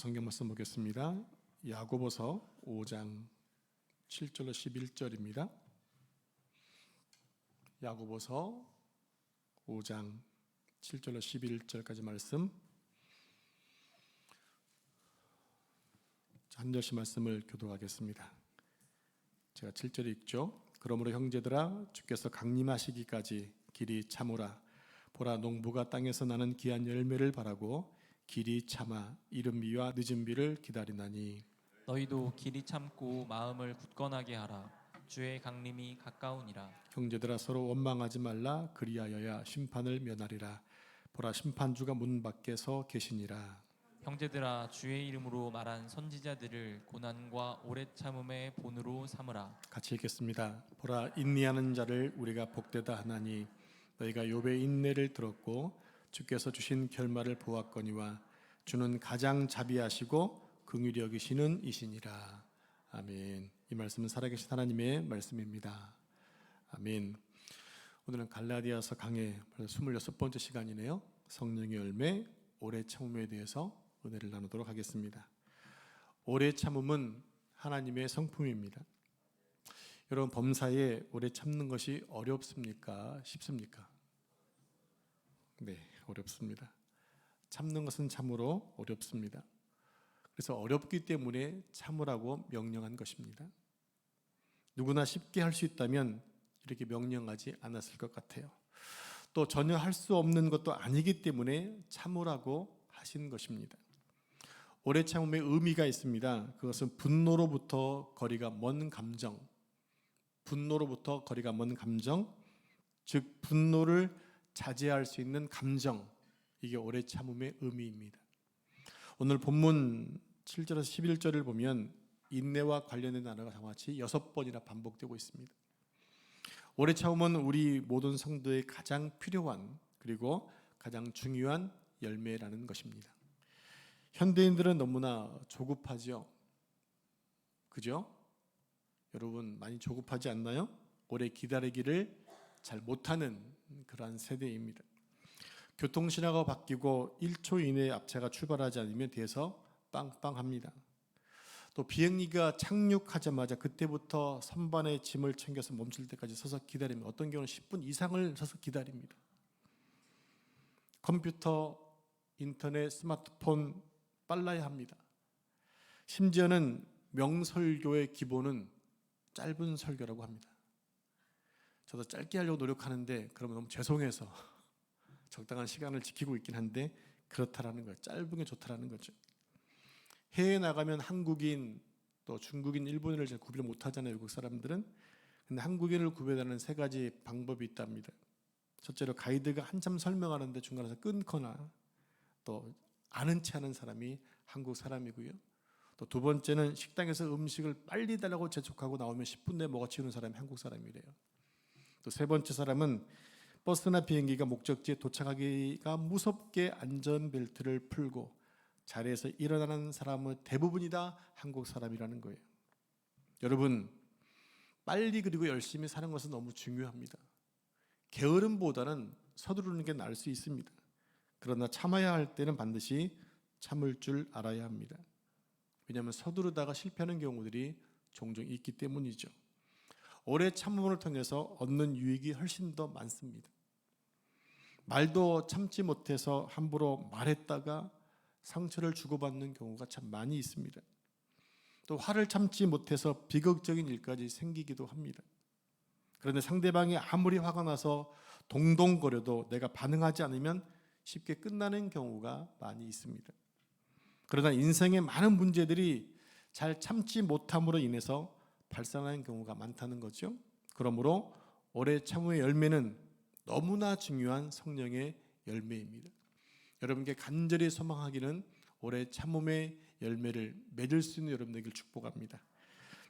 성경 말씀 보겠습니다. 야고보서 5장 7절로 11절입니다. 야고보서 5장 7절로 11절까지 말씀, 한 절씩 말씀을 교독하겠습니다. 제가 7절에 읽죠. 그러므로 형제들아, 주께서 강림하시기까지 길이 참으라. 보라, 농부가 땅에서 나는 귀한 열매를 바라고 길이 참아 이른 비와 늦은 비를 기다리나니, 너희도 길이 참고 마음을 굳건하게 하라. 주의 강림이 가까우니라. 형제들아, 서로 원망하지 말라. 그리하여야 심판을 면하리라. 보라, 심판주가 문 밖에 서 계시니라. 형제들아, 주의 이름으로 말한 선지자들을 고난과 오래 참음의 본으로 삼으라. 같이 읽겠습니다. 보라, 인내하는 자를 우리가 복되다 하나니, 너희가 욥의 인내를 들었고 주께서 주신 결말을 보았거니와 주는 가장 자비하시고 긍휼히 여기시는 이시니라. 아멘. 이 말씀은 살아계신 하나님의 말씀입니다. 아멘. 오늘은 갈라디아서 강의 26번째 시간이네요. 성령의 열매, 오래 참음에 대해서 은혜를 나누도록 하겠습니다. 오래 참음은 하나님의 성품입니다. 여러분, 범사에 오래 참는 것이 어렵습니까? 쉽습니까? 네, 어렵습니다. 참는 것은 참으로 어렵습니다. 그래서 어렵기 때문에 참으라고 명령한 것입니다. 누구나 쉽게 할 수 있다면 이렇게 명령하지 않았을 것 같아요. 또 전혀 할 수 없는 것도 아니기 때문에 참으라고 하신 것입니다. 오래 참음의 의미가 있습니다. 그것은 분노로부터 거리가 먼 감정, 분노로부터 거리가 먼 감정, 즉 분노를 자제할 수 있는 감정, 이게 오래 참음의 의미입니다. 오늘 본문 7절에서 11절을 보면 인내와 관련된 단어가 정확히 6번이나 반복되고 있습니다. 오래 참음은 우리 모든 성도의 가장 필요한, 그리고 가장 중요한 열매라는 것입니다. 현대인들은 너무나 조급하죠. 그죠? 여러분, 많이 조급하지 않나요? 오래 기다리기를 잘 못하는 그러한 세대입니다. 교통신호가 바뀌고 1초 이내에 앞차가 출발하지 않으면 뒤에서 빵빵합니다. 또 비행기가 착륙하자마자 그때부터 선반에 짐을 챙겨서 멈출 때까지 서서 기다리면 어떤 경우는 10분 이상을 서서 기다립니다. 컴퓨터, 인터넷, 스마트폰 빨라야 합니다. 심지어는 명설교의 기본은 짧은 설교라고 합니다. 저도 짧게 하려고 노력하는데 그러면 너무 죄송해서 적당한 시간을 지키고 있긴 한데 그렇다라는 거예요. 짧은 게 좋다라는 거죠. 해외에 나가면 한국인, 또 중국인, 일본인을 잘 구별 못하잖아요, 외국 사람들은. 근데 한국인을 구별하는 3가지 방법이 있답니다. 첫째로, 가이드가 한참 설명하는데 중간에서 끊거나 또 아는 체 하는 사람이 한국 사람이고요. 또 2번째는 식당에서 음식을 빨리 달라고 재촉하고 나오면 10분 내에 먹어치우는 사람이 한국 사람이래요. 또 3번째 사람은 버스나 비행기가 목적지에 도착하기가 무섭게 안전벨트를 풀고 자리에서 일어나는 사람은 대부분이 다 한국 사람이라는 거예요. 여러분, 빨리 그리고 열심히 사는 것은 너무 중요합니다. 게으름보다는 서두르는 게 나을 수 있습니다. 그러나 참아야 할 때는 반드시 참을 줄 알아야 합니다. 왜냐하면 서두르다가 실패하는 경우들이 종종 있기 때문이죠. 오래 참음을 통해서 얻는 유익이 훨씬 더 많습니다. 말도 참지 못해서 함부로 말했다가 상처를 주고받는 경우가 참 많이 있습니다. 또 화를 참지 못해서 비극적인 일까지 생기기도 합니다. 그런데 상대방이 아무리 화가 나서 동동거려도 내가 반응하지 않으면 쉽게 끝나는 경우가 많이 있습니다. 그러나 인생의 많은 문제들이 잘 참지 못함으로 인해서 발생하는 경우가 많다는 거죠. 그러므로 오래 참음의 열매는 너무나 중요한 성령의 열매입니다. 여러분께 간절히 소망하기는 오래 참음의 열매를 맺을 수 있는 여러분에게 축복합니다.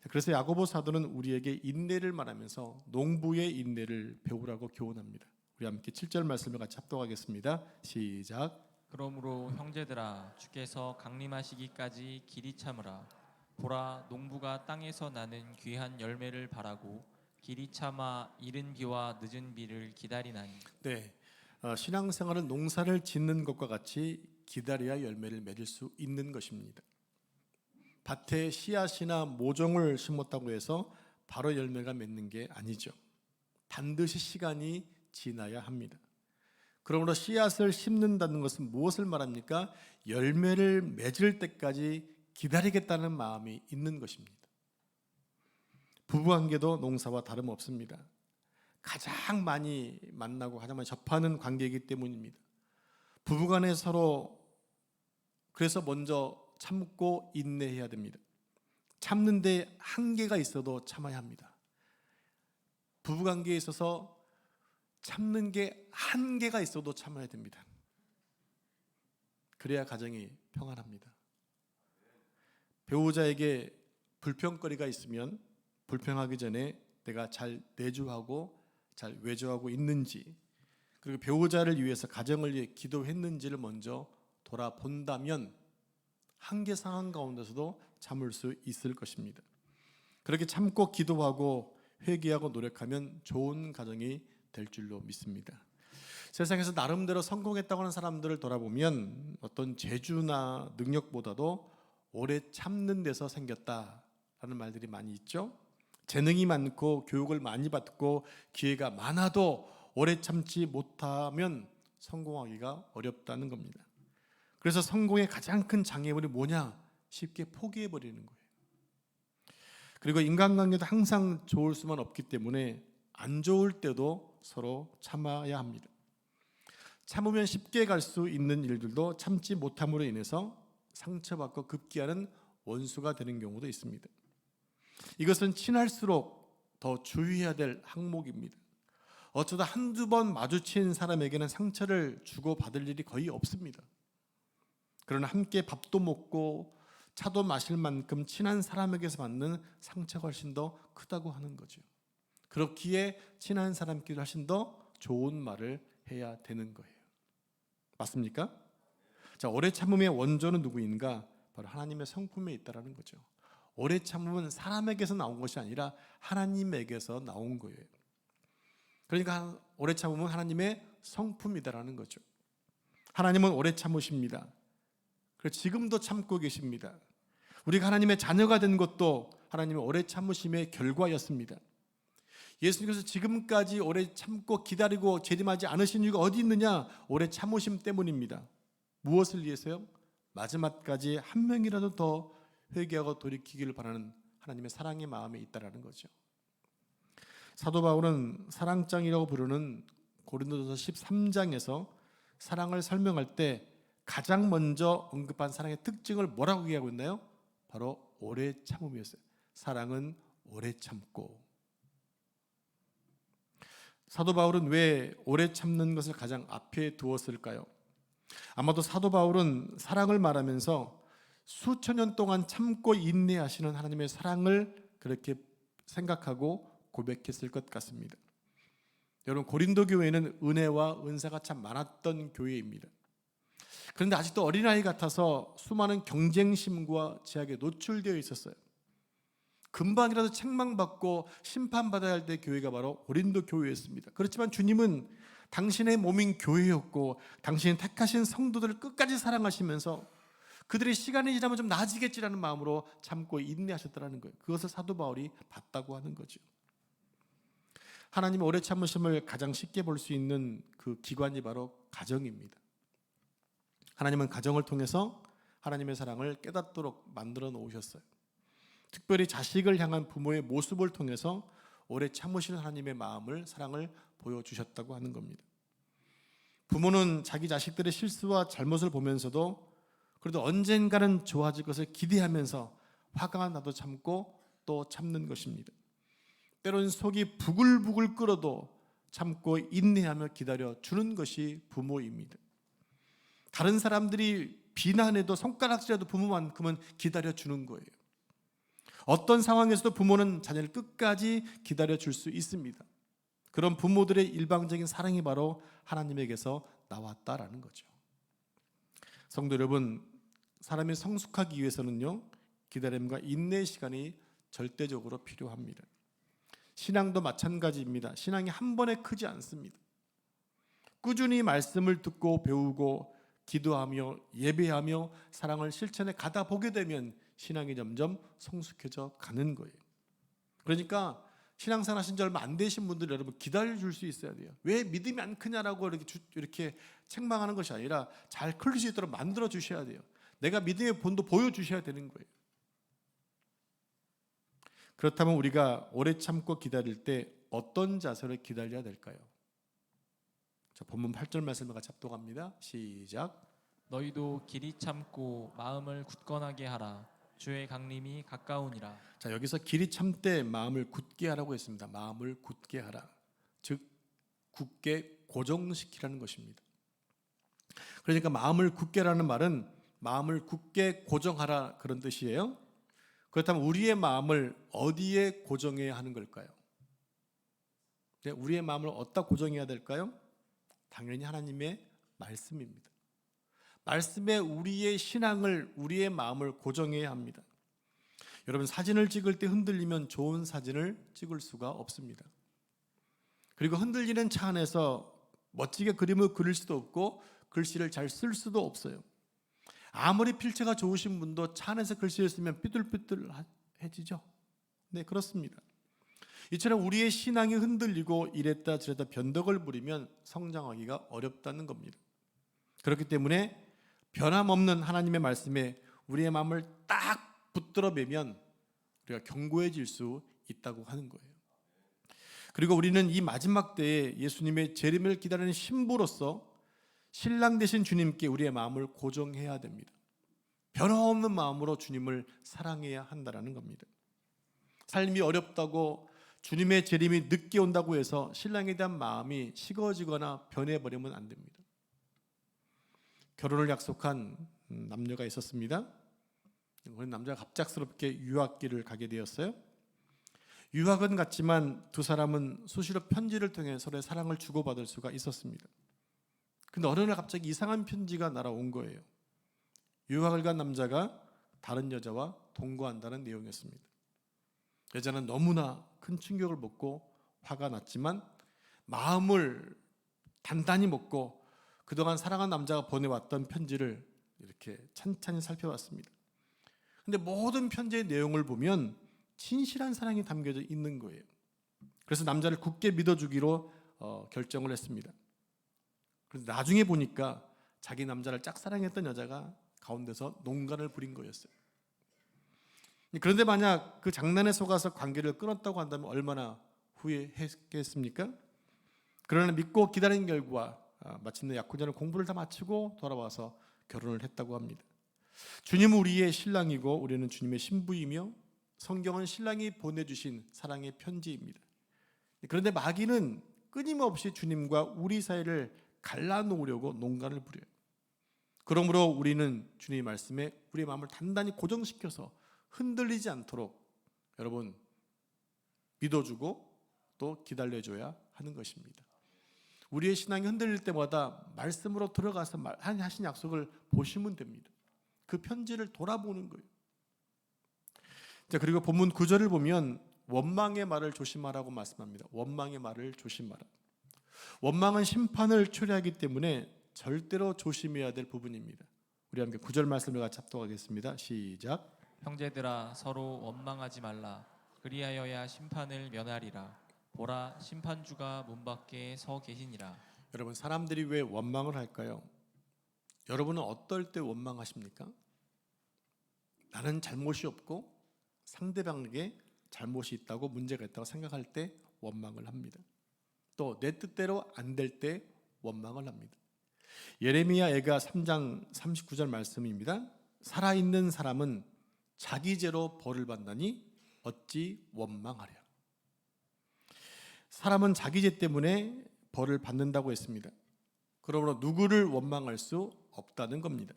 그래서 야고보 사도는 우리에게 인내를 말하면서 농부의 인내를 배우라고 교훈합니다. 우리 함께 7절 말씀을 같이 합독하겠습니다. 시작. 그러므로 형제들아, 주께서 강림하시기까지 길이 참으라. 보라, 농부가 땅에서 나는 귀한 열매를 바라고 길이 참아 이른 비와 늦은 비를 기다리나니. 네, 신앙생활은 농사를 짓는 것과 같이 기다려야 열매를 맺을 수 있는 것입니다. 밭에 씨앗이나 모종을 심었다고 해서 바로 열매가 맺는 게 아니죠. 반드시 시간이 지나야 합니다. 그러므로 씨앗을 심는다는 것은 무엇을 말합니까? 열매를 맺을 때까지 기다리겠다는 마음이 있는 것입니다. 부부관계도 농사와 다름없습니다. 가장 많이 만나고 가장 많이 접하는 관계이기 때문입니다. 부부간에 서로 그래서 먼저 참고 인내해야 됩니다. 참는데 한계가 있어도 참아야 합니다. 부부관계에 있어서 참는 게 한계가 있어도 참아야 됩니다. 그래야 가정이 평안합니다. 배우자에게 불평거리가 있으면 불평하기 전에 내가 잘 내주하고 잘 외주하고 있는지, 그리고 배우자를 위해서 가정을 위해 기도했는지를 먼저 돌아본다면 한계 상황 가운데서도 참을 수 있을 것입니다. 그렇게 참고 기도하고 회개하고 노력하면 좋은 가정이 될 줄로 믿습니다. 세상에서 나름대로 성공했다고 하는 사람들을 돌아보면 어떤 재주나 능력보다도 오래 참는 데서 생겼다라는 말들이 많이 있죠. 재능이 많고 교육을 많이 받고 기회가 많아도 오래 참지 못하면 성공하기가 어렵다는 겁니다. 그래서 성공의 가장 큰 장애물이 뭐냐? 쉽게 포기해버리는 거예요. 그리고 인간관계도 항상 좋을 수만 없기 때문에 안 좋을 때도 서로 참아야 합니다. 참으면 쉽게 갈 수 있는 일들도 참지 못함으로 인해서 상처받고 급기야는 원수가 되는 경우도 있습니다. 이것은 친할수록 더 주의해야 될 항목입니다. 어쩌다 한두 번 마주친 사람에게는 상처를 주고받을 일이 거의 없습니다. 그러나 함께 밥도 먹고 차도 마실 만큼 친한 사람에게서 받는 상처가 훨씬 더 크다고 하는 거죠. 그렇기에 친한 사람끼리 훨씬 더 좋은 말을 해야 되는 거예요. 맞습니까? 자, 오래 참음의 원조는 누구인가? 바로 하나님의 성품에 있다라는 거죠. 오래 참음은 사람에게서 나온 것이 아니라 하나님에게서 나온 거예요. 그러니까 오래 참음은 하나님의 성품이다라는 거죠. 하나님은 오래 참으십니다. 그래서 지금도 참고 계십니다. 우리가 하나님의 자녀가 된 것도 하나님의 오래 참으심의 결과였습니다. 예수님께서 지금까지 오래 참고 기다리고 재림하지 않으신 이유가 어디 있느냐? 오래 참으심 때문입니다. 무엇을 위해서요? 마지막까지 한 명이라도 더 회개하고 돌이키기를 바라는 하나님의 사랑의 마음에 있다라는 거죠. 사도 바울은 사랑장이라고 부르는 고린도전서 13장에서 사랑을 설명할 때 가장 먼저 언급한 사랑의 특징을 뭐라고 얘기하고 있나요? 바로 오래 참음이었어요. 사랑은 오래 참고. 사도 바울은 왜 오래 참는 것을 가장 앞에 두었을까요? 아마도 사도 바울은 사랑을 말하면서 수천 년 동안 참고 인내하시는 하나님의 사랑을 그렇게 생각하고 고백했을 것 같습니다. 여러분, 고린도 교회는 은혜와 은사가 참 많았던 교회입니다. 그런데 아직도 어린아이 같아서 수많은 경쟁심과 제약에 노출되어 있었어요. 금방이라도 책망받고 심판받아야 할 때 교회가 바로 고린도 교회였습니다. 그렇지만 주님은 당신의 몸인 교회였고 당신이 택하신 성도들을 끝까지 사랑하시면서 그들의 시간이 지나면 좀 나아지겠지라는 마음으로 참고 인내하셨다는 거예요. 그것을 사도 바울이 봤다고 하는 거죠. 하나님의 오래 참으심을 가장 쉽게 볼 수 있는 그 기관이 바로 가정입니다. 하나님은 가정을 통해서 하나님의 사랑을 깨닫도록 만들어 놓으셨어요. 특별히 자식을 향한 부모의 모습을 통해서 오래 참으시는 하나님의 마음을, 사랑을 보여주셨다고 하는 겁니다. 부모는 자기 자식들의 실수와 잘못을 보면서도 그래도 언젠가는 좋아질 것을 기대하면서 화가 나도 참고 또 참는 것입니다. 때로는 속이 부글부글 끓어도 참고 인내하며 기다려주는 것이 부모입니다. 다른 사람들이 비난해도 손가락질해도 부모만큼은 기다려주는 거예요. 어떤 상황에서도 부모는 자녀를 끝까지 기다려줄 수 있습니다. 그런 부모들의 일방적인 사랑이 바로 하나님에게서 나왔다라는 거죠. 성도 여러분, 사람이 성숙하기 위해서는요, 기다림과 인내의 시간이 절대적으로 필요합니다. 신앙도 마찬가지입니다. 신앙이 한 번에 크지 않습니다. 꾸준히 말씀을 듣고 배우고 기도하며 예배하며 사랑을 실천해 가다 보게 되면 신앙이 점점 성숙해져 가는 거예요. 그러니까 신앙생활 하신 지 얼마 안 되신 분들 여러분 기다려 줄 수 있어야 돼요. 왜 믿음이 안 크냐라고 이렇게 책망하는 것이 아니라 잘 클 수 있도록 만들어 주셔야 돼요. 내가 믿음의 본도 보여주셔야 되는 거예요. 그렇다면 우리가 오래 참고 기다릴 때 어떤 자세로 기다려야 될까요? 자, 본문 8절 말씀을 같이 합독합니다. 시작. 너희도 길이 참고 마음을 굳건하게 하라. 주의 강림이 가까우니라. 자, 여기서 길이 참되 마음을 굳게 하라고 했습니다. 마음을 굳게 하라. 즉 굳게 고정시키라는 것입니다. 그러니까 마음을 굳게라는 말은 마음을 굳게 고정하라 그런 뜻이에요. 그렇다면 우리의 마음을 어디에 고정해야 하는 걸까요? 네, 우리의 마음을 어디다 고정해야 될까요? 당연히 하나님의 말씀입니다. 말씀에 우리의 신앙을, 우리의 마음을 고정해야 합니다. 여러분 사진을 찍을 때 흔들리면 좋은 사진을 찍을 수가 없습니다. 그리고 흔들리는 차 안에서 멋지게 그림을 그릴 수도 없고 글씨를 잘 쓸 수도 없어요. 아무리 필체가 좋으신 분도 차 안에서 글씨를 쓰면 삐뚤삐뚤해지죠. 네, 그렇습니다. 이처럼 우리의 신앙이 흔들리고 이랬다 저랬다 변덕을 부리면 성장하기가 어렵다는 겁니다. 그렇기 때문에 변함없는 하나님의 말씀에 우리의 마음을 딱 붙들어 매면 우리가 견고해질 수 있다고 하는 거예요. 그리고 우리는 이 마지막 때에 예수님의 재림을 기다리는 신부로서 신랑 되신 주님께 우리의 마음을 고정해야 됩니다. 변함없는 마음으로 주님을 사랑해야 한다는 겁니다. 삶이 어렵다고 주님의 재림이 늦게 온다고 해서 신랑에 대한 마음이 식어지거나 변해버리면 안 됩니다. 결혼을 약속한 남녀가 있었습니다. 그 남자가 갑작스럽게 유학길을 가게 되었어요. 유학은 같지만 두 사람은 수시로 편지를 통해 서로의 사랑을 주고받을 수가 있었습니다. 근데 어느 날 갑자기 이상한 편지가 날아온 거예요. 유학을 간 남자가 다른 여자와 동거한다는 내용이었습니다. 여자는 너무나 큰 충격을 먹고 화가 났지만 마음을 단단히 먹고 그동안 사랑한 남자가 보내왔던 편지를 이렇게 찬찬히 살펴봤습니다. 근데 모든 편지의 내용을 보면 진실한 사랑이 담겨져 있는 거예요. 그래서 남자를 굳게 믿어주기로 결정을 했습니다. 그런데 나중에 보니까 자기 남자를 짝사랑했던 여자가 가운데서 농간을 부린 거였어요. 그런데 만약 그 장난에 속아서 관계를 끊었다고 한다면 얼마나 후회했겠습니까? 그러나 믿고 기다린 결과 마침내 약혼자는 공부를 다 마치고 돌아와서 결혼을 했다고 합니다. 주님은 우리의 신랑이고 우리는 주님의 신부이며 성경은 신랑이 보내주신 사랑의 편지입니다. 그런데 마귀는 끊임없이 주님과 우리 사이를 갈라놓으려고 농간을 부려요. 그러므로 우리는 주님의 말씀에 우리의 마음을 단단히 고정시켜서 흔들리지 않도록 여러분 믿어주고 또 기다려줘야 하는 것입니다. 우리의 신앙이 흔들릴 때마다 말씀으로 들어가서 하신 약속을 보시면 됩니다. 그 편지를 돌아보는 거예요. 자, 그리고 본문 9절을 보면 원망의 말을 조심하라고 말씀합니다. 원망의 말을 조심하라. 원망은 심판을 초래하기 때문에 절대로 조심해야 될 부분입니다. 우리 함께 9절 말씀을 같이 합독하겠습니다. 시작. 형제들아 서로 원망하지 말라. 그리하여야 심판을 면하리라. 보라 심판주가 문 밖에 서 계시니라. 여러분 사람들이 왜 원망을 할까요? 여러분은 어떨 때 원망하십니까? 나는 잘못이 없고 상대방에게 잘못이 있다고 문제가 있다고 생각할 때 원망을 합니다. 또 내 뜻대로 안 될 때 원망을 합니다. 예레미야 애가 3장 39절 말씀입니다. 살아있는 사람은 자기 죄로 벌을 받나니 어찌 원망하랴. 사람은 자기 죄 때문에 벌을 받는다고 했습니다. 그러므로 누구를 원망할 수 없다는 겁니다.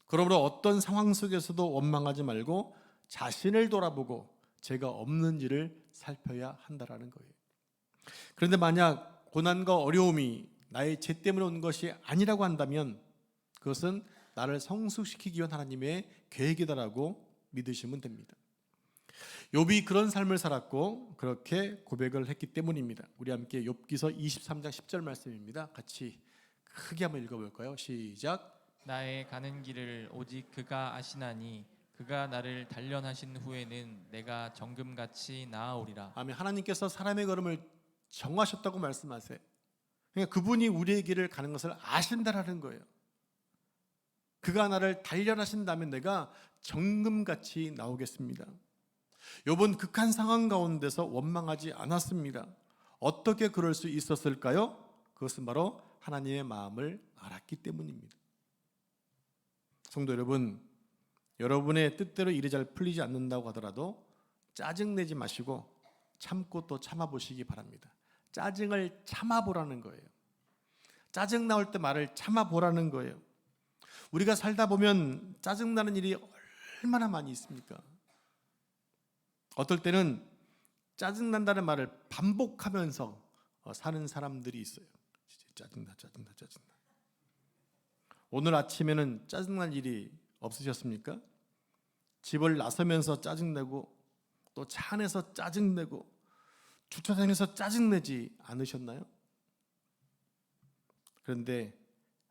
그러므로 어떤 상황 속에서도 원망하지 말고 자신을 돌아보고 죄가 없는지를 살펴야 한다라는 거예요. 그런데 만약 고난과 어려움이 나의 죄 때문에 온 것이 아니라고 한다면 그것은 나를 성숙시키기 위한 하나님의 계획이다라고 믿으시면 됩니다. 욥이 그런 삶을 살았고 그렇게 고백을 했기 때문입니다. 우리 함께 욥기서 23장 10절 말씀입니다. 같이 크게 한번 읽어볼까요? 시작. 나의 가는 길을 오직 그가 아시나니 그가 나를 단련하신 후에는 내가 정금같이 나아오리라. 아멘. 하나님께서 사람의 걸음을 정하셨다고 말씀하세요. 그러니까 그분이 우리의 길을 가는 것을 아신다라는 거예요. 그가 나를 단련하신다면 내가 정금같이 나오겠습니다. 욥은 극한 상황 가운데서 원망하지 않았습니다. 어떻게 그럴 수 있었을까요? 그것은 바로 하나님의 마음을 알았기 때문입니다. 성도 여러분, 여러분의 뜻대로 일이 잘 풀리지 않는다고 하더라도 짜증내지 마시고 참고 또 참아보시기 바랍니다. 짜증을 참아보라는 거예요. 짜증 나올 때 말을 참아보라는 거예요. 우리가 살다 보면 짜증나는 일이 얼마나 많이 있습니까? 어떨 때는 짜증난다는 말을 반복하면서 사는 사람들이 있어요. 짜증나. 오늘 아침에는 짜증난 일이 없으셨습니까? 집을 나서면서 짜증내고 또 차 안에서 짜증내고 주차장에서 짜증내지 않으셨나요? 그런데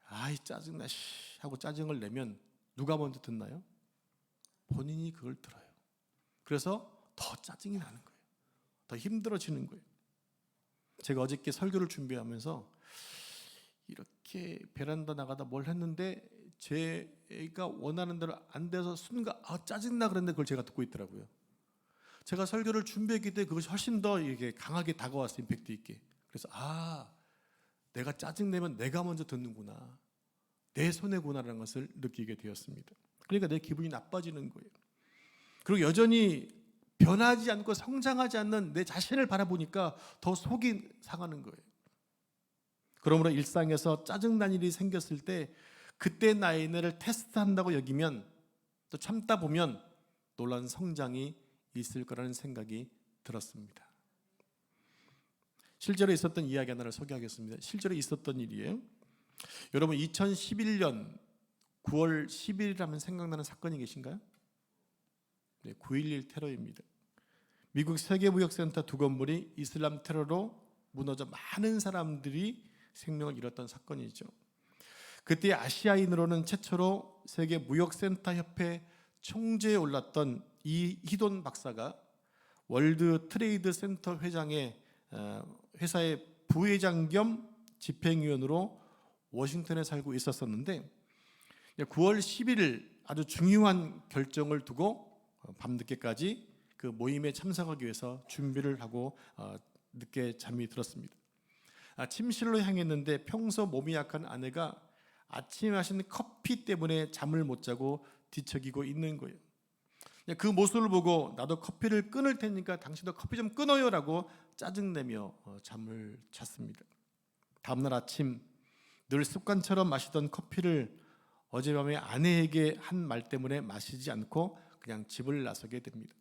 아이 짜증나 하고 짜증을 내면 누가 먼저 듣나요? 본인이 그걸 들어요. 그래서 더 짜증이 나는 거예요. 더 힘들어지는 거예요. 제가 어저께 설교를 준비하면서 이렇게 베란다 나가다 뭘 했는데 제가 원하는 대로 안 돼서 순간 짜증나 그랬는데 그걸 제가 듣고 있더라고요. 제가 설교를 준비했기 때문에 그것이 훨씬 더 이게 강하게 다가왔어요. 임팩트 있게. 그래서 내가 짜증내면 내가 먼저 듣는구나. 내 손해구나라는 것을 느끼게 되었습니다. 그러니까 내 기분이 나빠지는 거예요. 그리고 여전히 변하지 않고 성장하지 않는 내 자신을 바라보니까 더 속이 상하는 거예요. 그러므로 일상에서 짜증난 일이 생겼을 때 그때 나의 인내를 테스트한다고 여기면 또 참다 보면 놀라운 성장이 있을 거라는 생각이 들었습니다. 실제로 있었던 이야기 하나를 소개하겠습니다. 실제로 있었던 일이에요. 여러분 2011년 9월 10일이라면 생각나는 사건이 계신가요? 네, 9.11 테러입니다. 미국 세계무역센터 두 건물이 이슬람 테러로 무너져 많은 사람들이 생명을 잃었던 사건이죠. 그때 아시아인으로는 최초로 세계무역센터 협회 총재에 올랐던 이희돈 박사가 월드 트레이드 센터 회사의 부회장 겸 집행위원으로 워싱턴에 살고 있었었는데 9월 11일 아주 중요한 결정을 두고 밤늦게까지 그 모임에 참석하기 위해서 준비를 하고 늦게 잠이 들었습니다. 침실로 향했는데 평소 몸이 약한 아내가 아침에 마신 커피 때문에 잠을 못 자고 뒤척이고 있는 거예요. 그 모습을 보고 나도 커피를 끊을 테니까 당신도 커피 좀 끊어요라고 짜증내며 잠을 잤습니다. 다음날 아침 늘 습관처럼 마시던 커피를 어젯밤에 아내에게 한 말 때문에 마시지 않고 그냥 집을 나서게 됩니다.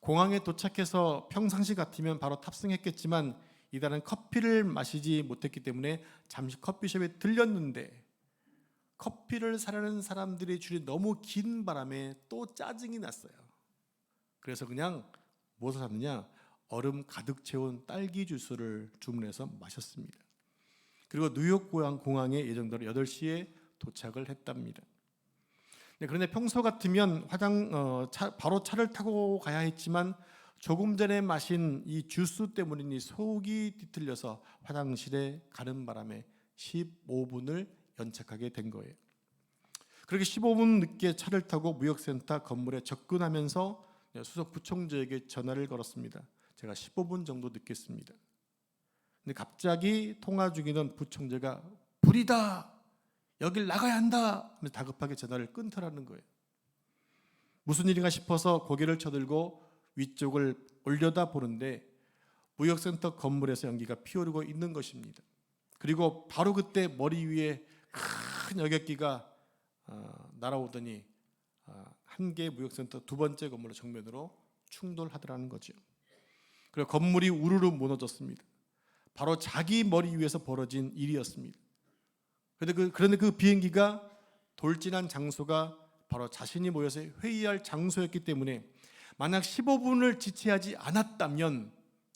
공항에 도착해서 평상시 같으면 바로 탑승했겠지만 이달은 커피를 마시지 못했기 때문에 잠시 커피숍에 들렸는데 커피를 사려는 사람들의 줄이 너무 긴 바람에 또 짜증이 났어요. 그래서 그냥 무엇을 샀느냐? 얼음 가득 채운 딸기 주스를 주문해서 마셨습니다. 그리고 뉴욕 공항에 예정대로 8시에 도착을 했답니다. 그런데 평소 같으면 바로 차를 타고 가야 했지만 조금 전에 마신 이 주스 때문이니 속이 뒤틀려서 화장실에 가는 바람에 15분을 연착하게 된 거예요. 그렇게 15분 늦게 차를 타고 무역센터 건물에 접근하면서 수석 부총재에게 전화를 걸었습니다. 제가 15분 정도 늦겠습니다. 근데 갑자기 통화 중이던 부총재가 불이다! 여길 나가야 한다! 하면서 다급하게 전화를 끊더라는 거예요. 무슨 일인가 싶어서 고개를 쳐들고 위쪽을 올려다 보는데 무역센터 건물에서 연기가 피오르고 있는 것입니다. 그리고 바로 그때 머리 위에 큰 여객기가 날아오더니 한 개의 무역센터 두 번째 건물로 정면으로 충돌하더라는 거죠. 그리고 건물이 우르르 무너졌습니다. 바로 자기 머리 위에서 벌어진 일이었습니다. 그런데 그 비행기가 돌진한 장소가 바로 자신이 모여서 회의할 장소였기 때문에 만약 15분을 지체하지 않았다면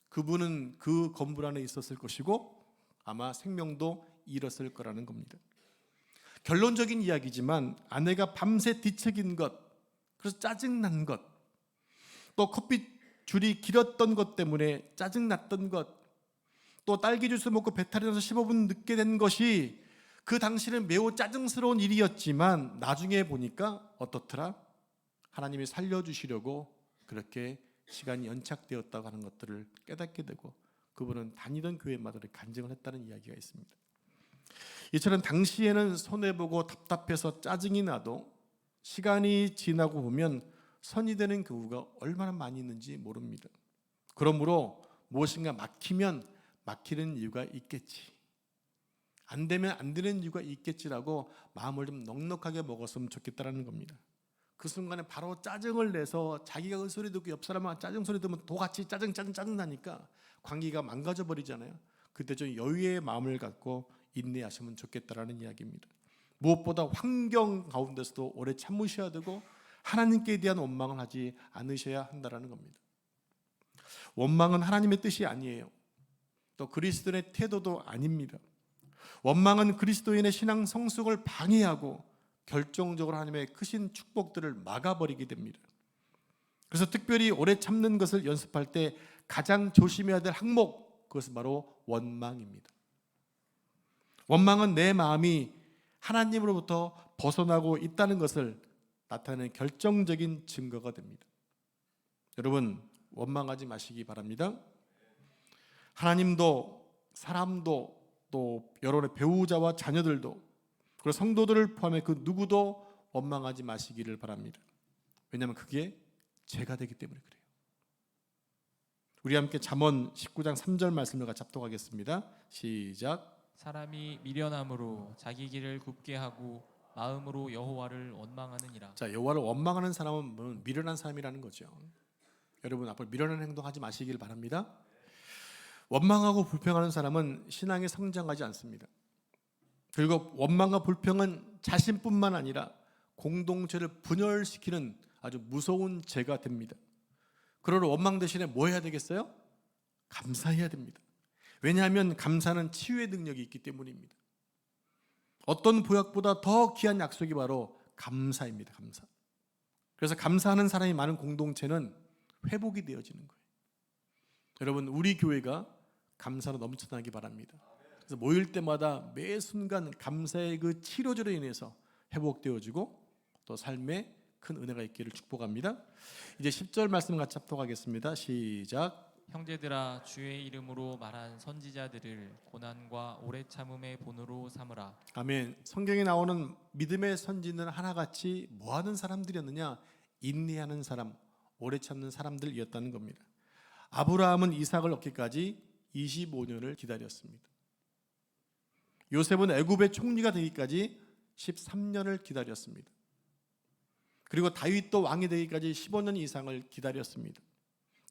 그분은 그 건물 안에 있었을 것이고 아마 생명도 잃었을 거라는 겁니다. 결론적인 이야기지만 아내가 밤새 뒤척인 것, 그래서 짜증난 것, 또 커피 줄이 길었던 것 때문에 짜증났던 것, 또 딸기 주스 먹고 배탈이 나서 15분 늦게 된 것이 그 당시는 매우 짜증스러운 일이었지만 나중에 보니까 어떻더라? 하나님이 살려주시려고 그렇게 시간이 연착되었다고 하는 것들을 깨닫게 되고 그분은 다니던 교회마다 간증을 했다는 이야기가 있습니다. 이처럼 당시에는 손해보고 답답해서 짜증이 나도 시간이 지나고 보면 선이 되는 교우가 얼마나 많이 있는지 모릅니다. 그러므로 무엇인가 막히면 막히는 이유가 있겠지, 안 되면 안 되는 이유가 있겠지라고 마음을 좀 넉넉하게 먹었으면 좋겠다라는 겁니다. 그 순간에 바로 짜증을 내서 자기가 그 소리 듣고 옆 사람은 짜증 소리 들으면 도같이 짜증 나니까 관계가 망가져 버리잖아요. 그때 좀 여유의 마음을 갖고 인내하시면 좋겠다라는 이야기입니다. 무엇보다 환경 가운데서도 오래 참으셔야 되고 하나님께 대한 원망을 하지 않으셔야 한다라는 겁니다. 원망은 하나님의 뜻이 아니에요. 또 그리스도인의 태도도 아닙니다. 원망은 그리스도인의 신앙 성숙을 방해하고 결정적으로 하나님의 크신 축복들을 막아버리게 됩니다. 그래서 특별히 오래 참는 것을 연습할 때 가장 조심해야 될 항목, 그것은 바로 원망입니다. 원망은 내 마음이 하나님으로부터 벗어나고 있다는 것을 나타내는 결정적인 증거가 됩니다. 여러분, 원망하지 마시기 바랍니다. 하나님도 사람도 또 여러분의 배우자와 자녀들도 그리고 성도들을 포함해 그 누구도 원망하지 마시기를 바랍니다. 왜냐하면 그게 죄가 되기 때문에 그래요. 우리 함께 잠언 19장 3절 말씀을 같이 합독하겠습니다. 시작. 사람이 미련함으로 자기 길을 굽게 하고 마음으로 여호와를 원망하느니라. 자, 여호와를 원망하는 사람은 미련한 사람이라는 거죠. 여러분 앞으로 미련한 행동하지 마시길 바랍니다. 원망하고 불평하는 사람은 신앙에 성장하지 않습니다. 그리고 원망과 불평은 자신뿐만 아니라 공동체를 분열시키는 아주 무서운 죄가 됩니다. 그러므로 원망 대신에 뭐 해야 되겠어요? 감사해야 됩니다. 왜냐하면 감사는 치유의 능력이 있기 때문입니다. 어떤 보약보다 더 귀한 약속이 바로 감사입니다. 감사. 그래서 감사하는 사람이 많은 공동체는 회복이 되어지는 거예요. 여러분, 우리 교회가 감사로 넘쳐나기 바랍니다. 그래서 모일 때마다 매 순간 감사의 그 치료제로 인해서 회복되어지고 또 삶에 큰 은혜가 있기를 축복합니다. 이제 10절 말씀 같이 합독하겠습니다. 시작. 형제들아, 주의 이름으로 말한 선지자들을 고난과 오래 참음의 본으로 삼으라. 아멘. 성경에 나오는 믿음의 선지는 하나같이 뭐하는 사람들이었느냐? 인내하는 사람, 오래 참는 사람들이었다는 겁니다. 아브라함은 이삭을 얻기까지 25년을 기다렸습니다. 요셉은 애굽의 총리가 되기까지 13년을 기다렸습니다. 그리고 다윗도 왕이 되기까지 15년 이상을 기다렸습니다.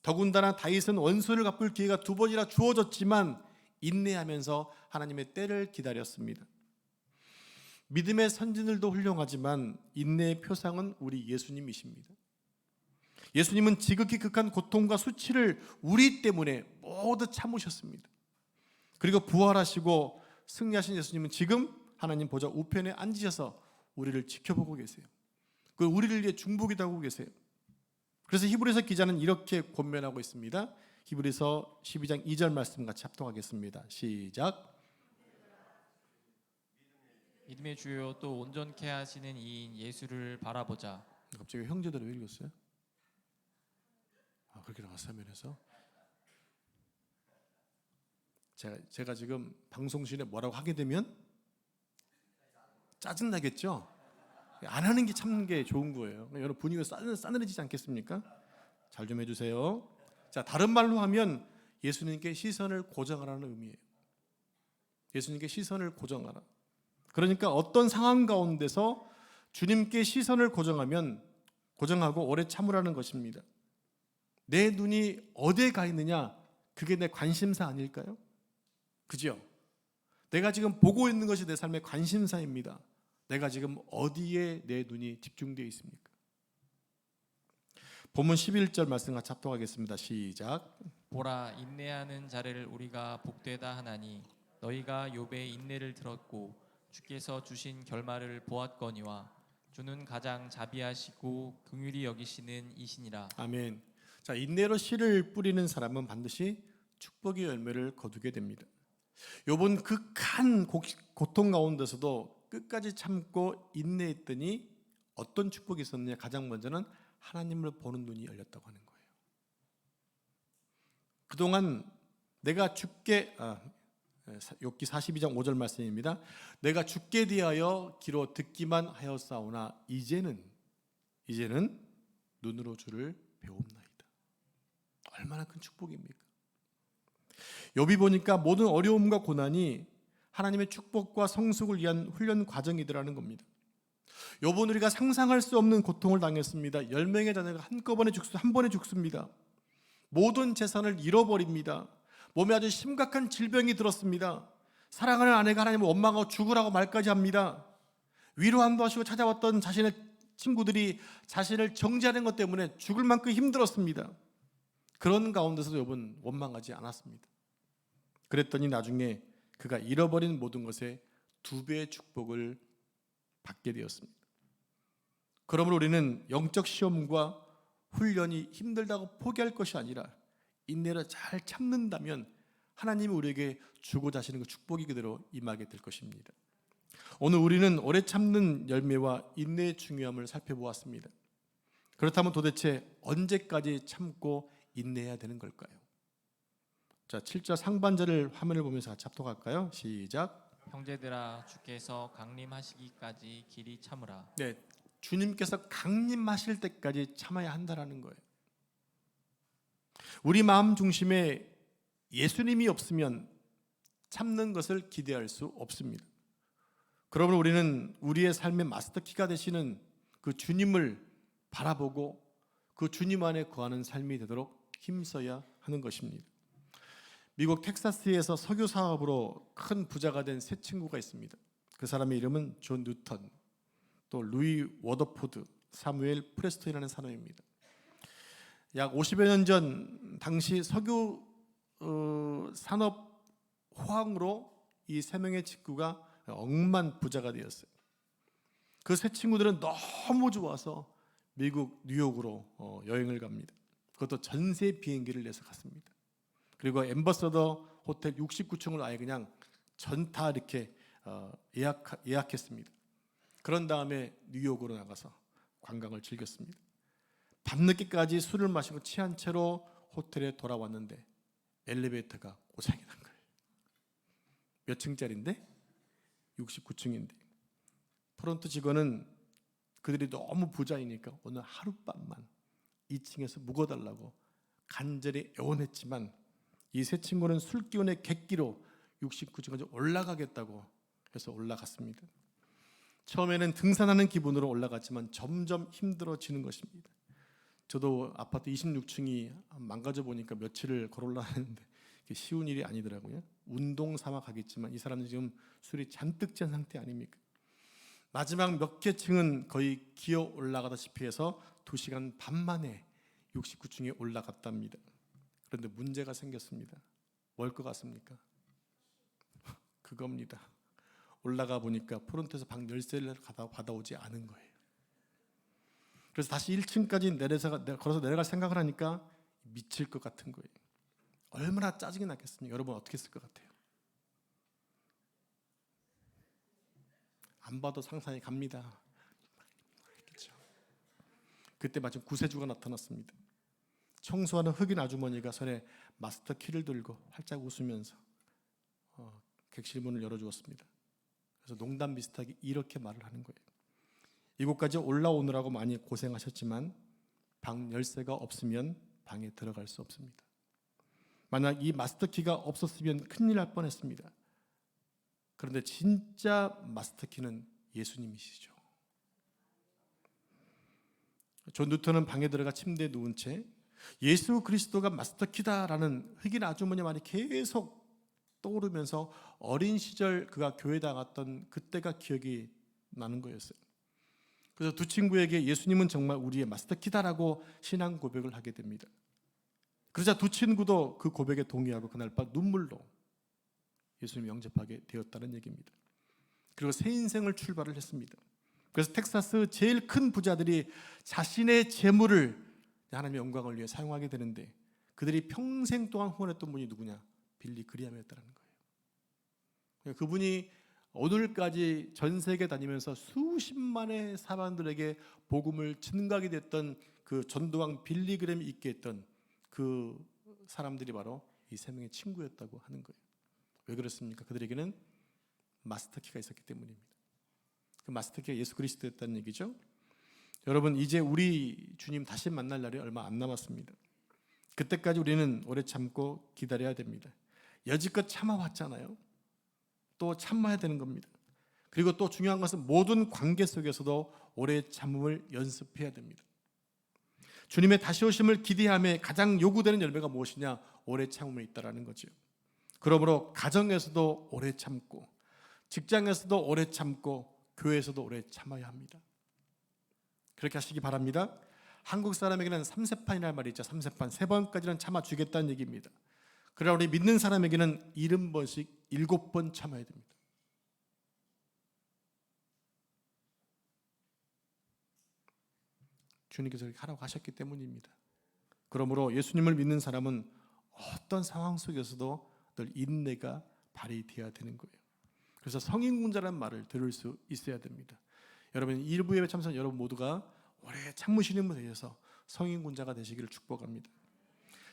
더군다나 다윗은 원수를 갚을 기회가 2번이나 주어졌지만 인내하면서 하나님의 때를 기다렸습니다. 믿음의 선진들도 훌륭하지만 인내의 표상은 우리 예수님이십니다. 예수님은 지극히 극한 고통과 수치를 우리 때문에 모두 참으셨습니다. 그리고 부활하시고 승리하신 예수님은 지금 하나님 보좌 우편에 앉으셔서 우리를 지켜보고 계세요. 그 우리를 위해 중보기도 하고 계세요. 그래서 히브리서 기자는 이렇게 권면하고 있습니다. 히브리서 12장 2절 말씀 같이 합독하겠습니다. 시작. 믿음의 주요 또 온전케 하시는 이인 예수를 바라보자. 갑자기 형제들 왜 읽었어요? 그렇게 나왔어요. 면에서 제가 지금 방송실에 뭐라고 하게 되면 짜증 나겠죠. 안 하는 게 참는 게 좋은 거예요. 여러분 분위기가 싸늘해지지 않겠습니까? 잘 좀 해주세요. 자, 다른 말로 하면 예수님께 시선을 고정하라는 의미예요. 예수님께 시선을 고정하라. 그러니까 어떤 상황 가운데서 주님께 시선을 고정하고 오래 참으라는 것입니다. 내 눈이 어디에 가 있느냐? 그게 내 관심사 아닐까요? 그죠? 내가 지금 보고 있는 것이 내 삶의 관심사입니다. 내가 지금 어디에 내 눈이 집중되어 있습니까? 본문 11절 말씀 같이 합독하겠습니다. 시작. 보라, 인내하는 자를 우리가 복되다 하나니 너희가 욥의 인내를 들었고 주께서 주신 결말을 보았거니와 주는 가장 자비하시고 긍휼히 여기시는 이시니라. 아멘. 자, 인내로 씨를 뿌리는 사람은 반드시 축복의 열매를 거두게 됩니다. 욥은 극한 고통 가운데서도 끝까지 참고 인내했더니 어떤 축복이 있었느냐? 가장 먼저는 하나님을 보는 눈이 열렸다고 하는 거예요. 그동안 내가 죽게 욥기 42장 5절 말씀입니다. 내가 죽게 대하여 귀로 듣기만 하였사오나 이제는 눈으로 주를 배웁나이다. 얼마나 큰 축복입니까? 욥이 보니까 모든 어려움과 고난이 하나님의 축복과 성숙을 위한 훈련 과정이더라는 겁니다. 욥은 우리가 상상할 수 없는 고통을 당했습니다. 10명의 자녀가 한 번에 죽습니다. 모든 재산을 잃어버립니다. 몸에 아주 심각한 질병이 들었습니다. 사랑하는 아내가 하나님을 원망하고 죽으라고 말까지 합니다. 위로함도 하시고 찾아왔던 자신의 친구들이 자신을 정죄하는 것 때문에 죽을 만큼 힘들었습니다. 그런 가운데서도 욥은 원망하지 않았습니다. 그랬더니 나중에 그가 잃어버린 모든 것에 2배의 축복을 받게 되었습니다. 그러므로 우리는 영적 시험과 훈련이 힘들다고 포기할 것이 아니라 인내를 잘 참는다면 하나님이 우리에게 주고자 하시는 그 축복이 그대로 임하게 될 것입니다. 오늘 우리는 오래 참는 열매와 인내의 중요함을 살펴보았습니다. 그렇다면 도대체 언제까지 참고 인내해야 되는 걸까요? 자, 7절 상반절을 화면을 보면서 같이 합독할까요? 시작. 형제들아 주께서 강림하시기까지 길이 참으라. 네, 주님께서 강림하실 때까지 참아야 한다라는 거예요. 우리 마음 중심에 예수님이 없으면 참는 것을 기대할 수 없습니다. 그러므로 우리는 우리의 삶의 마스터키가 되시는 그 주님을 바라보고 그 주님 안에 거하는 삶이 되도록 힘써야 하는 것입니다. 미국 텍사스에서 석유 사업으로 큰 부자가 된 세 친구가 있습니다. 그 사람의 이름은 존 뉴턴, 또 루이 워더포드, 사무엘 프레스턴이라는 사람입니다. 약 50여 년 전 당시 석유 산업 호황으로 이 세 명의 친구가 억만 부자가 되었어요. 그 세 친구들은 너무 좋아서 미국 뉴욕으로 여행을 갑니다. 그것도 전세 비행기를 내서 갔습니다. 그리고 엠버서더 호텔 69층을 아예 그냥 전타 이렇게 예약했습니다. 그런 다음에 뉴욕으로 나가서 관광을 즐겼습니다. 밤늦게까지 술을 마시고 취한 채로 호텔에 돌아왔는데 엘리베이터가 고장이 난 거예요. 몇 층짜리인데? 69층인데 프론트 직원은 그들이 너무 부자이니까 오늘 하룻밤만 2층에서 묵어달라고 간절히 애원했지만 이 세 친구는 술 기운의 객기로 69층까지 올라가겠다고 해서 올라갔습니다. 처음에는 등산하는 기분으로 올라갔지만 점점 힘들어지는 것입니다. 저도 아파트 26층이 망가져 보니까 며칠을 걸어 올라가는데 쉬운 일이 아니더라고요. 운동 삼아 가겠지만 이 사람은 지금 술이 잔뜩 취한 상태 아닙니까? 마지막 몇 개 층은 거의 기어 올라가다시피 해서 2시간 반 만에 69층에 올라갔답니다. 그런데 문제가 생겼습니다. 뭘 것 같습니까? 그겁니다. 올라가 보니까 프론트에서 방 열쇠를 받아오지 않은 거예요. 그래서 다시 1층까지 걸어서 내려갈 생각을 하니까 미칠 것 같은 거예요. 얼마나 짜증이 났겠습니까? 여러분 어떻게 했을 것 같아요? 안 봐도 상상이 갑니다. 그렇죠? 그때 마침 구세주가 나타났습니다. 청소하는 흑인 아주머니가 손에 마스터 키를 들고 활짝 웃으면서 객실 문을 열어주었습니다. 그래서 농담 비슷하게 이렇게 말을 하는 거예요. 이곳까지 올라오느라고 많이 고생하셨지만 방 열쇠가 없으면 방에 들어갈 수 없습니다. 만약 이 마스터키가 없었으면 큰일 날 뻔했습니다. 그런데 진짜 마스터키는 예수님이시죠. 존 뉴턴은 방에 들어가 침대에 누운 채 예수 그리스도가 마스터키다라는 흑인 아주머니 말이 계속 떠오르면서 어린 시절 그가 교회 나갔던 그때가 기억이 나는 거였어요. 그래서 두 친구에게 예수님은 정말 우리의 마스터키다라고 신앙 고백을 하게 됩니다. 그러자 두 친구도 그 고백에 동의하고 그날 밤 눈물로 예수님을 영접하게 되었다는 얘기입니다. 그리고 새 인생을 출발을 했습니다. 그래서 텍사스 제일 큰 부자들이 자신의 재물을 하나님의 영광을 위해 사용하게 되는데 그들이 평생 동안 후원했던 분이 누구냐? 빌리 그리함이었다는 거예요. 그분이 오늘까지 전 세계 다니면서 수십만의 사람들에게 복음을 증가하게 됐던 그 전도왕 빌리 그램이 있게 했던 그 사람들이 바로 이 세 명의 친구였다고 하는 거예요. 왜 그렇습니까? 그들에게는 마스터키가 있었기 때문입니다. 그 마스터키가 예수 그리스도였다는 얘기죠. 여러분, 이제 우리 주님 다시 만날 날이 얼마 안 남았습니다. 그때까지 우리는 오래 참고 기다려야 됩니다. 여지껏 참아왔잖아요. 또 참아야 되는 겁니다. 그리고 또 중요한 것은 모든 관계 속에서도 오래 참음을 연습해야 됩니다. 주님의 다시 오심을 기대함에 가장 요구되는 열매가 무엇이냐? 오래 참음에 있다라는 거죠. 그러므로 가정에서도 오래 참고, 직장에서도 오래 참고, 교회에서도 오래 참아야 합니다. 그렇게 하시기 바랍니다. 한국 사람에게는 3세판이라는 말이 있죠. 3세판, 3번까지는 참아주겠다는 얘기입니다. 그러나 우리 믿는 사람에게는 70번씩 7번 참아야 됩니다. 주님께서 그렇게 하라고 하셨기 때문입니다. 그러므로 예수님을 믿는 사람은 어떤 상황 속에서도 늘 인내가 발휘되어야 되는 거예요. 그래서 성인군자라는 말을 들을 수 있어야 됩니다. 여러분, 일부 예배 참석 여러분 모두가 오래 참으시는 분에 대해서 성인군자가 되시기를 축복합니다.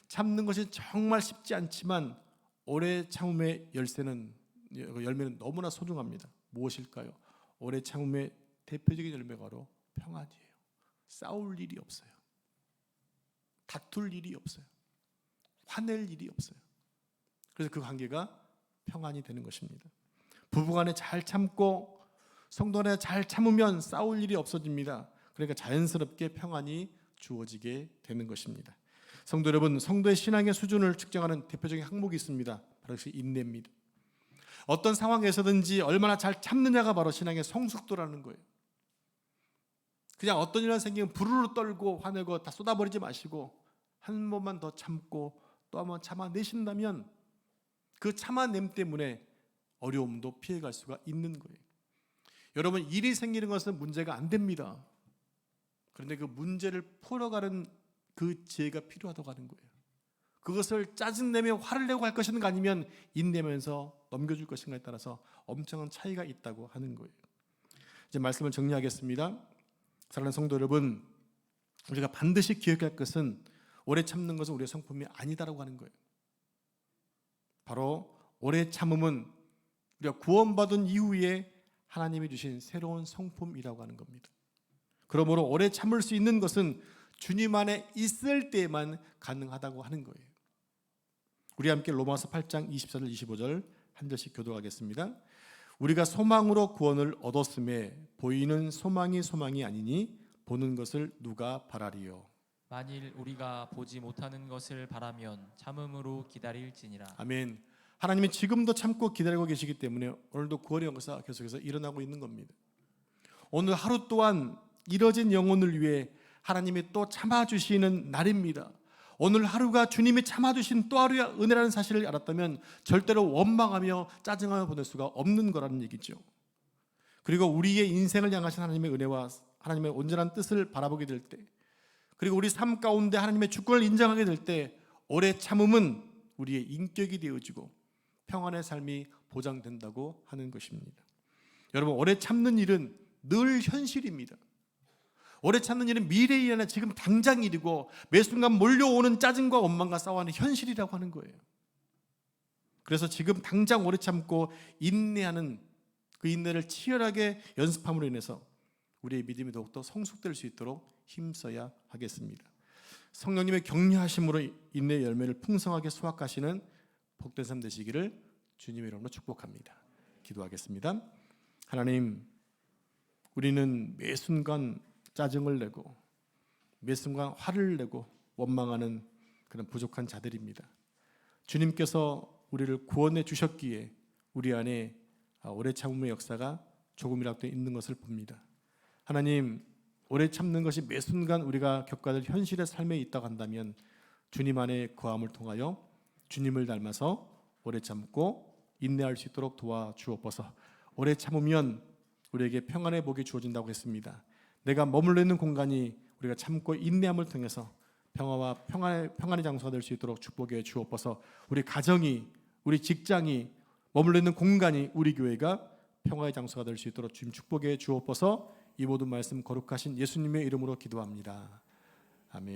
참는 것이 정말 쉽지 않지만 오래 참음의 열매는 너무나 소중합니다. 무엇일까요? 오래 참음의 대표적인 열매가 바로 평안이에요. 싸울 일이 없어요. 다툴 일이 없어요. 화낼 일이 없어요. 그래서 그 관계가 평안이 되는 것입니다. 부부간에 잘 참고 성도 간에 잘 참으면 싸울 일이 없어집니다. 그러니까 자연스럽게 평안이 주어지게 되는 것입니다. 성도 여러분, 성도의 신앙의 수준을 측정하는 대표적인 항목이 있습니다. 바로 그것이 인내입니다. 어떤 상황에서든지 얼마나 잘 참느냐가 바로 신앙의 성숙도라는 거예요. 그냥 어떤 일이 생기면 부르르 떨고 화내고 다 쏟아버리지 마시고 한 번만 더 참고 또 한 번 참아내신다면 그 참아냄 때문에 어려움도 피해갈 수가 있는 거예요. 여러분, 일이 생기는 것은 문제가 안 됩니다. 그런데 그 문제를 풀어가는 그 지혜가 필요하다고 하는 거예요. 그것을 짜증내며 화를 내고 할 것인가 아니면 인내면서 넘겨줄 것인가에 따라서 엄청난 차이가 있다고 하는 거예요. 이제 말씀을 정리하겠습니다. 사랑하는 성도 여러분, 우리가 반드시 기억할 것은 오래 참는 것은 우리의 성품이 아니다라고 하는 거예요. 바로 오래 참음은 우리가 구원받은 이후에 하나님이 주신 새로운 성품이라고 하는 겁니다. 그러므로 오래 참을 수 있는 것은 주님 안에 있을 때만 가능하다고 하는 거예요. 우리 함께 로마서 8장 24절 25절 한 절씩 교독하겠습니다. 우리가 소망으로 구원을 얻었음에 보이는 소망이 아니니 보는 것을 누가 바라리요. 만일 우리가 보지 못하는 것을 바라면 참음으로 기다릴지니라. 아멘. 하나님이 지금도 참고 기다리고 계시기 때문에 오늘도 구원의 역사 계속해서 일어나고 있는 겁니다. 오늘 하루 또한 이뤄진 영혼을 위해 하나님이 또 참아주시는 날입니다. 오늘 하루가 주님이 참아주신 또 하루의 은혜라는 사실을 알았다면 절대로 원망하며 짜증하며 보낼 수가 없는 거라는 얘기죠. 그리고 우리의 인생을 향하신 하나님의 은혜와 하나님의 온전한 뜻을 바라보게 될 때, 그리고 우리 삶 가운데 하나님의 주권을 인정하게 될 때 오래 참음은 우리의 인격이 되어지고 평안의 삶이 보장된다고 하는 것입니다. 여러분, 오래 참는 일은 늘 현실입니다. 오래 참는 일은 미래이 아니라 지금 당장 일이고 매 순간 몰려오는 짜증과 원망과 싸워하는 현실이라고 하는 거예요. 그래서 지금 당장 오래 참고 인내하는 그 인내를 치열하게 연습함으로 인해서 우리의 믿음이 더욱더 성숙될 수 있도록 힘써야 하겠습니다. 성령님의 격려하심으로 인내의 열매를 풍성하게 수확하시는 복된 삶 되시기를 주님의 이름으로 축복합니다. 기도하겠습니다. 하나님, 우리는 매 순간 짜증을 내고 매 순간 화를 내고 원망하는 그런 부족한 자들입니다. 주님께서 우리를 구원해 주셨기에 우리 안에 오래 참음의 역사가 조금이라도 있는 것을 봅니다. 하나님, 오래 참는 것이 매 순간 우리가 겪어야 될 현실의 삶에 있다고 한다면 주님 안에 거함을 통하여 주님을 닮아서 오래 참고 인내할 수 있도록 도와주옵소서. 오래 참으면 우리에게 평안의 복이 주어진다고 했습니다. 내가 머물러 있는 공간이 우리가 참고 인내함을 통해서 평화와 평안의 장소가 될 수 있도록 축복해 주옵소서. 우리 가정이, 우리 직장이, 머물러 있는 공간이, 우리 교회가 평화의 장소가 될 수 있도록 주님 축복해 주옵소서. 이 모든 말씀 거룩하신 예수님의 이름으로 기도합니다. 아멘.